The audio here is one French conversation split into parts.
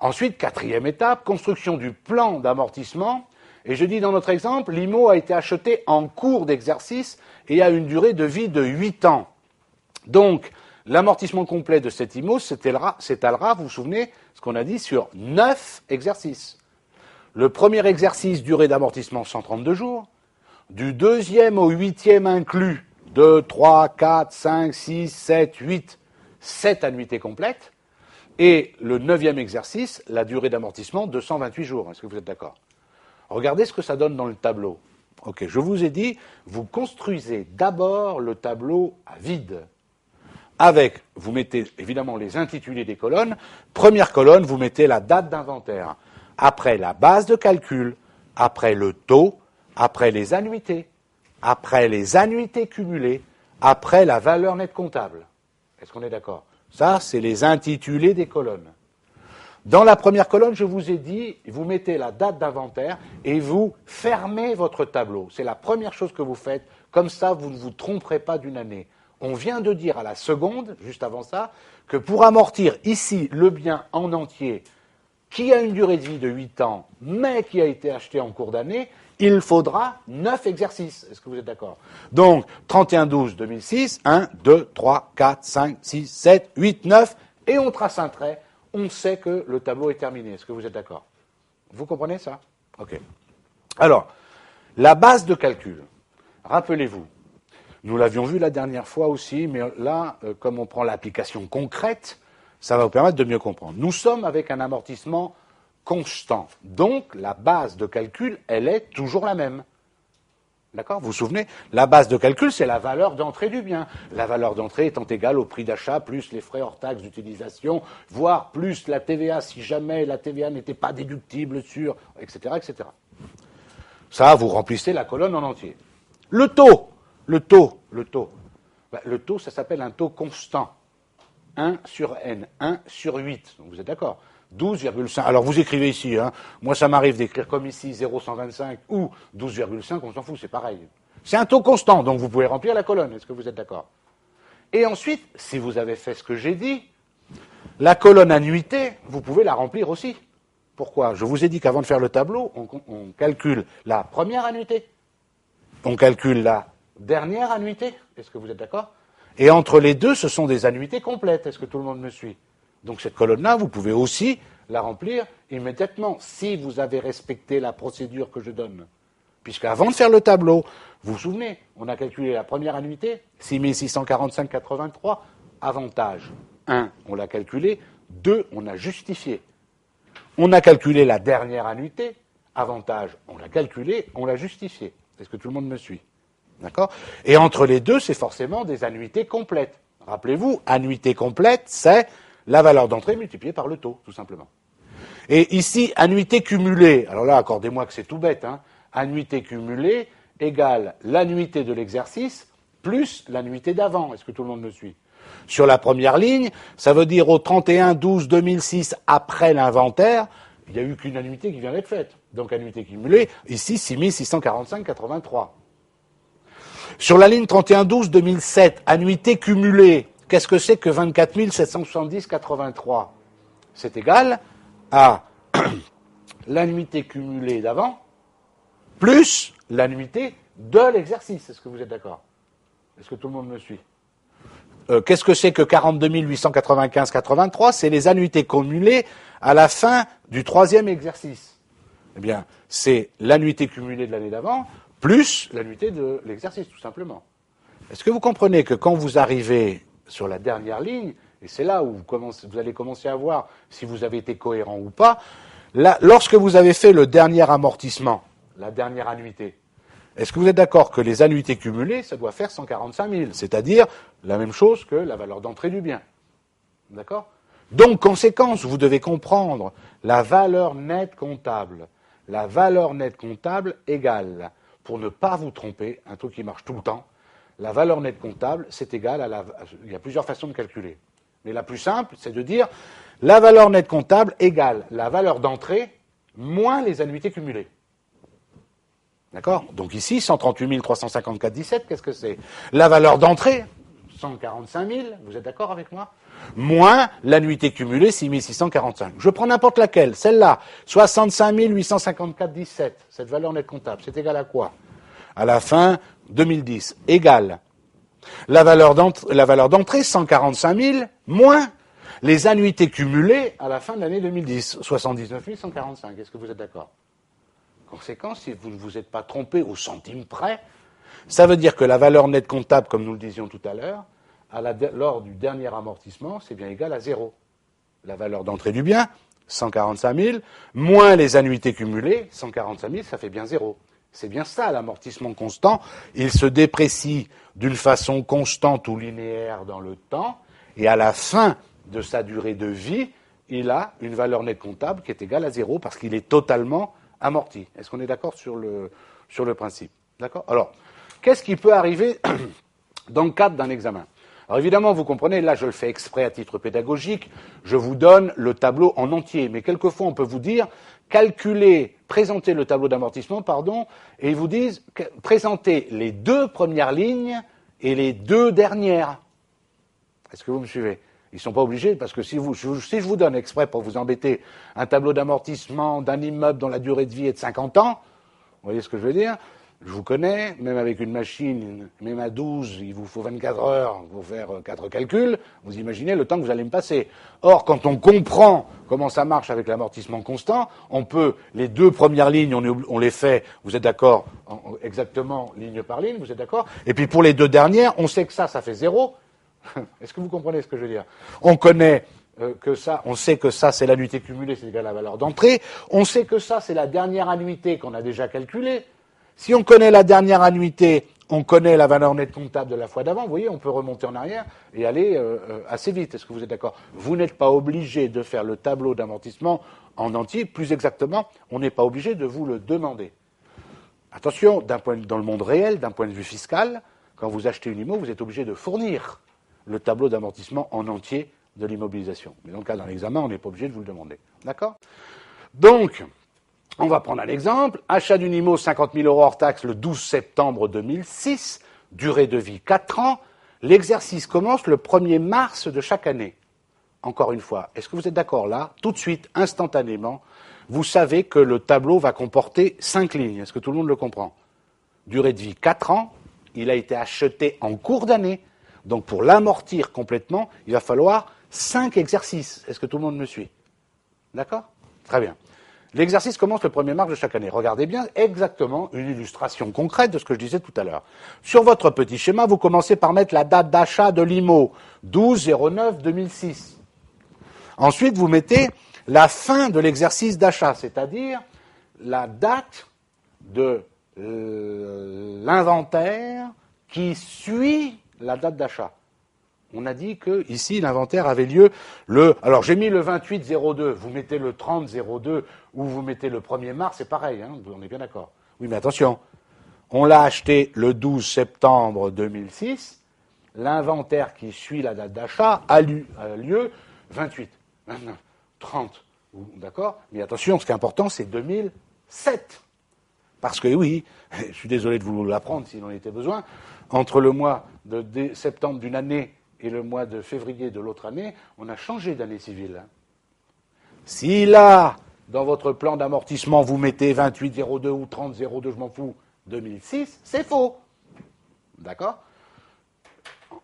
Ensuite, quatrième étape, construction du plan d'amortissement. Et je dis dans notre exemple, l'IMO a été acheté en cours d'exercice et a une durée de vie de 8 ans. Donc, l'amortissement complet de cet IMO s'étalera, vous vous souvenez, ce qu'on a dit, sur 9 exercices. Le premier exercice, durée d'amortissement 132 jours. Du deuxième au huitième inclus, 2, 3, 4, 5, 6, 7, 8, 7 annuités complètes. Et le neuvième exercice, la durée d'amortissement, 228 jours. Est-ce que vous êtes d'accord? Regardez ce que ça donne dans le tableau. Ok, je vous ai dit, vous construisez d'abord le tableau à vide. Avec, vous mettez évidemment les intitulés des colonnes. Première colonne, vous mettez la date d'inventaire. Après la base de calcul, après le taux, après les annuités cumulées, après la valeur nette comptable. Est-ce qu'on est d'accord? Ça, c'est les intitulés des colonnes. Dans la première colonne, je vous ai dit, vous mettez la date d'inventaire et vous fermez votre tableau. C'est la première chose que vous faites. Comme ça, vous ne vous tromperez pas d'une année. On vient de dire à la seconde, juste avant ça, que pour amortir ici le bien en entier, qui a une durée de vie de 8 ans, mais qui a été acheté en cours d'année, il faudra 9 exercices. Est-ce que vous êtes d'accord? Donc, 31-12-2006, 1, 2, 3, 4, 5, 6, 7, 8, 9, et on trace un trait. On sait que le tableau est terminé. Est-ce que vous êtes d'accord? Vous comprenez ça? Ok. Alors, la base de calcul, rappelez-vous, nous l'avions vu la dernière fois aussi, mais là, comme on prend l'application concrète, ça va vous permettre de mieux comprendre. Nous sommes avec un amortissement constant. Donc, la base de calcul, elle est toujours la même. D'accord? Vous vous souvenez? La base de calcul, c'est la valeur d'entrée du bien. La valeur d'entrée étant égale au prix d'achat, plus les frais hors taxes d'utilisation, voire plus la TVA, si jamais la TVA n'était pas déductible sur, etc., etc. Ça, vous remplissez la colonne en entier. Le taux, ça s'appelle un taux constant. 1 sur n, 1 sur 8. Donc vous êtes d'accord? 12,5. Alors vous écrivez ici, hein. Moi ça m'arrive d'écrire comme ici 0,125 ou 12,5, on s'en fout, c'est pareil. C'est un taux constant, donc vous pouvez remplir la colonne. Est-ce que vous êtes d'accord? Et ensuite, si vous avez fait ce que j'ai dit, la colonne annuité, vous pouvez la remplir aussi. Pourquoi? Je vous ai dit qu'avant de faire le tableau, on calcule la première annuité, on calcule la dernière annuité. Est-ce que vous êtes d'accord? Et entre les deux, ce sont des annuités complètes. Est-ce que tout le monde me suit? Donc cette colonne-là, vous pouvez aussi la remplir immédiatement, si vous avez respecté la procédure que je donne. Puisqu'avant de faire le tableau, vous vous souvenez, on a calculé la première annuité, 6645,83, avantage. 1, on l'a calculé. 2, on a justifié. On a calculé la dernière annuité, avantage, on l'a calculé, on l'a justifié. Est-ce que tout le monde me suit? D'accord? Et entre les deux, c'est forcément des annuités complètes. Rappelez-vous, annuité complète, c'est la valeur d'entrée multipliée par le taux, tout simplement. Et ici, annuité cumulée, alors là, accordez-moi que c'est tout bête, hein, annuité cumulée égale l'annuité de l'exercice plus l'annuité d'avant. Est-ce que tout le monde me suit? Sur la première ligne, ça veut dire au 31-12-2006, après l'inventaire, il n'y a eu qu'une annuité qui vient d'être faite. Donc annuité cumulée, ici, 6645,83. Sur la ligne 31-12-2007, annuité cumulée, qu'est-ce que c'est que 24 770,83? C'est égal à l'annuité cumulée d'avant plus l'annuité de l'exercice. Est-ce que vous êtes d'accord? Est-ce que tout le monde me suit? Qu'est-ce que c'est que 42 895,83? C'est les annuités cumulées à la fin du troisième exercice. Eh bien, c'est l'annuité cumulée de l'année d'avant plus l'annuité de l'exercice, tout simplement. Est-ce que vous comprenez que quand vous arrivez sur la dernière ligne, et c'est là où vous allez commencer à voir si vous avez été cohérent ou pas, là, lorsque vous avez fait le dernier amortissement, la dernière annuité, est-ce que vous êtes d'accord que les annuités cumulées, ça doit faire 145 000, c'est-à-dire la même chose que la valeur d'entrée du bien? D'accord? Donc, conséquence, vous devez comprendre la valeur nette comptable. La valeur nette comptable égale, pour ne pas vous tromper, un truc qui marche tout le temps, la valeur nette comptable, c'est égal à la... Il y a plusieurs façons de calculer. Mais la plus simple, c'est de dire la valeur nette comptable égale la valeur d'entrée moins les annuités cumulées. D'accord? Donc ici, 138 354,17, qu'est-ce que c'est? La valeur d'entrée, 145 000, vous êtes d'accord avec moi? moins l'annuité cumulée 6645. Je prends n'importe laquelle, celle-là, 65 854,17, cette valeur nette comptable, c'est égal à quoi? À la fin 2010, égale la valeur d'entrée, 145 000, moins les annuités cumulées à la fin de l'année 2010, 79 145. Est-ce que vous êtes d'accord? Conséquence, si vous ne vous êtes pas trompé au centime près, ça veut dire que la valeur nette comptable, comme nous le disions tout à l'heure, lors du dernier amortissement, c'est bien égal à 0. La valeur d'entrée du bien, 145 000, moins les annuités cumulées, 145 000, ça fait bien 0. C'est bien ça, l'amortissement constant. Il se déprécie d'une façon constante ou linéaire dans le temps, et à la fin de sa durée de vie, il a une valeur nette comptable qui est égale à 0 parce qu'il est totalement amorti. Est-ce qu'on est d'accord sur le principe? D'accord? Alors, qu'est-ce qui peut arriver dans le cadre d'un examen? Alors évidemment, vous comprenez, là je le fais exprès à titre pédagogique, je vous donne le tableau en entier, mais quelquefois on peut vous dire, présentez le tableau d'amortissement, et ils vous disent, présentez les 2 premières lignes et les 2 dernières. Est-ce que vous me suivez? Ils ne sont pas obligés, parce que si je vous donne exprès pour vous embêter un tableau d'amortissement d'un immeuble dont la durée de vie est de 50 ans, vous voyez ce que je veux dire? Je vous connais, même avec une machine, même à 12, il vous faut 24 heures pour faire 4 calculs, vous imaginez le temps que vous allez me passer. Or, quand on comprend comment ça marche avec l'amortissement constant, on peut, les 2 premières lignes, on les fait, vous êtes d'accord, exactement ligne par ligne, vous êtes d'accord? Et puis pour les 2 dernières, on sait que ça fait 0. Est-ce que vous comprenez ce que je veux dire? On connaît on sait que ça, c'est l'annuité cumulée, c'est égal à la valeur d'entrée. On sait que ça, c'est la dernière annuité qu'on a déjà calculée. Si on connaît la dernière annuité, on connaît la valeur nette comptable de la fois d'avant. Vous voyez, on peut remonter en arrière et aller assez vite. Est-ce que vous êtes d'accord? Vous n'êtes pas obligé de faire le tableau d'amortissement en entier. Plus exactement, on n'est pas obligé de vous le demander. Attention, dans le monde réel, d'un point de vue fiscal, quand vous achetez une IMO, vous êtes obligé de fournir le tableau d'amortissement en entier de l'immobilisation. Mais dans le cas d'un examen, on n'est pas obligé de vous le demander. D'accord? Donc, on va prendre un exemple. Achat d'une IMO, 50 000 € hors taxe le 12 septembre 2006, durée de vie 4 ans. L'exercice commence le 1er mars de chaque année. Encore une fois, est-ce que vous êtes d'accord là? Tout de suite, instantanément, vous savez que le tableau va comporter 5 lignes. Est-ce que tout le monde le comprend? Durée de vie 4 ans. Il a été acheté en cours d'année. Donc pour l'amortir complètement, il va falloir 5 exercices. Est-ce que tout le monde me suit? D'accord? Très bien. L'exercice commence le 1er mars de chaque année. Regardez bien exactement une illustration concrète de ce que je disais tout à l'heure. Sur votre petit schéma, vous commencez par mettre la date d'achat de l'IMO, 12/09/2006. Ensuite, vous mettez la fin de l'exercice d'achat, c'est-à-dire la date de l'inventaire qui suit la date d'achat. On a dit que ici l'inventaire avait lieu alors j'ai mis le 28/02, vous mettez le 30/02 ou vous mettez le 1er mars, c'est pareil, hein, on est bien d'accord. Oui, mais attention, on l'a acheté le 12 septembre 2006, l'inventaire qui suit la date d'achat a lieu 28, 29, 30, d'accord? Mais attention, ce qui est important, c'est 2007. Parce que oui, je suis désolé de vous l'apprendre s'il en était besoin, entre le mois de septembre d'une année et le mois de février de l'autre année, on a changé d'année civile. Si là, dans votre plan d'amortissement, vous mettez 28/02 ou 30/02, je m'en fous, 2006, c'est faux. D'accord?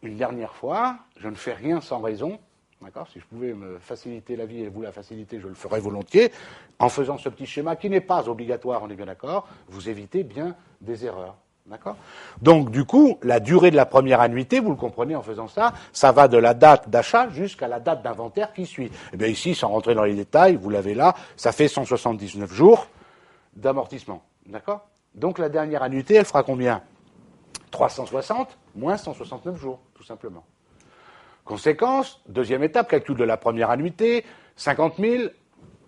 Une dernière fois, je ne fais rien sans raison. D'accord? Si je pouvais me faciliter la vie et vous la faciliter, je le ferais volontiers. En faisant ce petit schéma qui n'est pas obligatoire, on est bien d'accord, vous évitez bien des erreurs. D'accord? Donc, du coup, la durée de la première annuité, vous le comprenez en faisant ça, ça va de la date d'achat jusqu'à la date d'inventaire qui suit. Eh bien, ici, sans rentrer dans les détails, vous l'avez là, ça fait 179 jours d'amortissement. D'accord? Donc, la dernière annuité, elle fera combien? 360 moins 169 jours, tout simplement. Conséquence, deuxième étape, calcul de la première annuité, 50 000,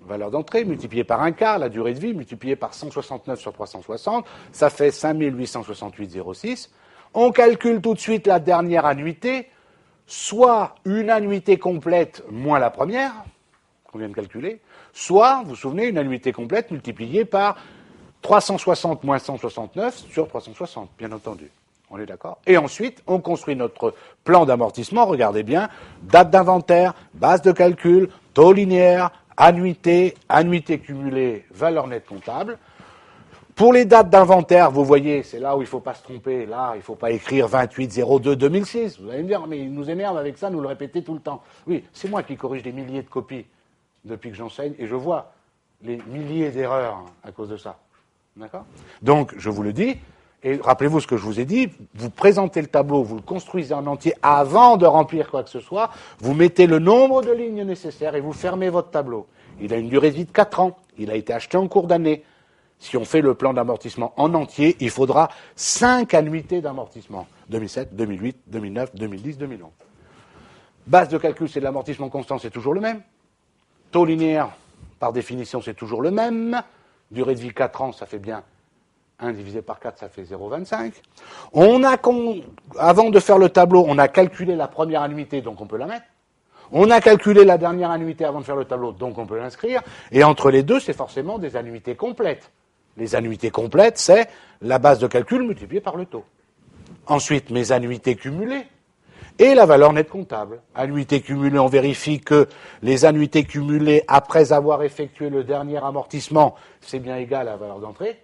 valeur d'entrée, multiplié par un quart, la durée de vie, multiplié par 169 sur 360, ça fait 5 868,06. On calcule tout de suite la dernière annuité, soit une annuité complète moins la première, qu'on vient de calculer, soit, vous vous souvenez, une annuité complète multipliée par 360 moins 169 sur 360, bien entendu. On est d'accord? Et ensuite, on construit notre plan d'amortissement, regardez bien, date d'inventaire, base de calcul, taux linéaire, annuité, annuité cumulée, valeur nette comptable. Pour les dates d'inventaire, vous voyez, c'est là où il ne faut pas se tromper. Là, il ne faut pas écrire 28-02-2006. Vous allez me dire, mais il nous énerve avec ça, nous le répéter tout le temps. Oui, c'est moi qui corrige des milliers de copies depuis que j'enseigne, et je vois les milliers d'erreurs à cause de ça. D'accord? Donc, je vous le dis, et rappelez-vous ce que je vous ai dit, vous présentez le tableau, vous le construisez en entier avant de remplir quoi que ce soit, vous mettez le nombre de lignes nécessaires et vous fermez votre tableau. Il a une durée de vie de 4 ans, il a été acheté en cours d'année. Si on fait le plan d'amortissement en entier, il faudra 5 annuités d'amortissement. 2007, 2008, 2009, 2010, 2011. Base de calcul, c'est de l'amortissement constant, c'est toujours le même. Taux linéaire, par définition, c'est toujours le même. Durée de vie 4 ans, ça fait bien 1 divisé par 4, ça fait 0,25. Avant de faire le tableau, on a calculé la première annuité, donc on peut la mettre. On a calculé la dernière annuité avant de faire le tableau, donc on peut l'inscrire. Et entre les deux, c'est forcément des annuités complètes. Les annuités complètes, c'est la base de calcul multipliée par le taux. Ensuite, mes annuités cumulées et la valeur nette comptable. Annuités cumulées, on vérifie que les annuités cumulées après avoir effectué le dernier amortissement, c'est bien égal à la valeur d'entrée.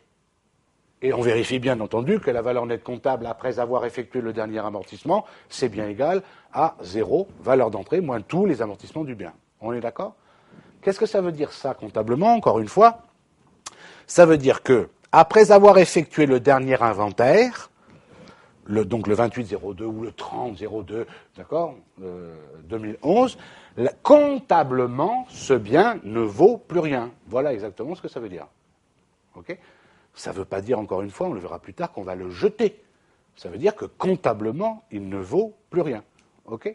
Et on vérifie bien entendu que la valeur nette comptable après avoir effectué le dernier amortissement, c'est bien égal à 0, valeur d'entrée, moins tous les amortissements du bien. On est d'accord? Qu'est-ce que ça veut dire ça comptablement, encore une fois? Ça veut dire que, après avoir effectué le dernier inventaire, donc le 2802 ou le 3002, d'accord, 2011, comptablement, ce bien ne vaut plus rien. Voilà exactement ce que ça veut dire. Ok? Ça ne veut pas dire, encore une fois, on le verra plus tard, qu'on va le jeter. Ça veut dire que comptablement, il ne vaut plus rien. Ok?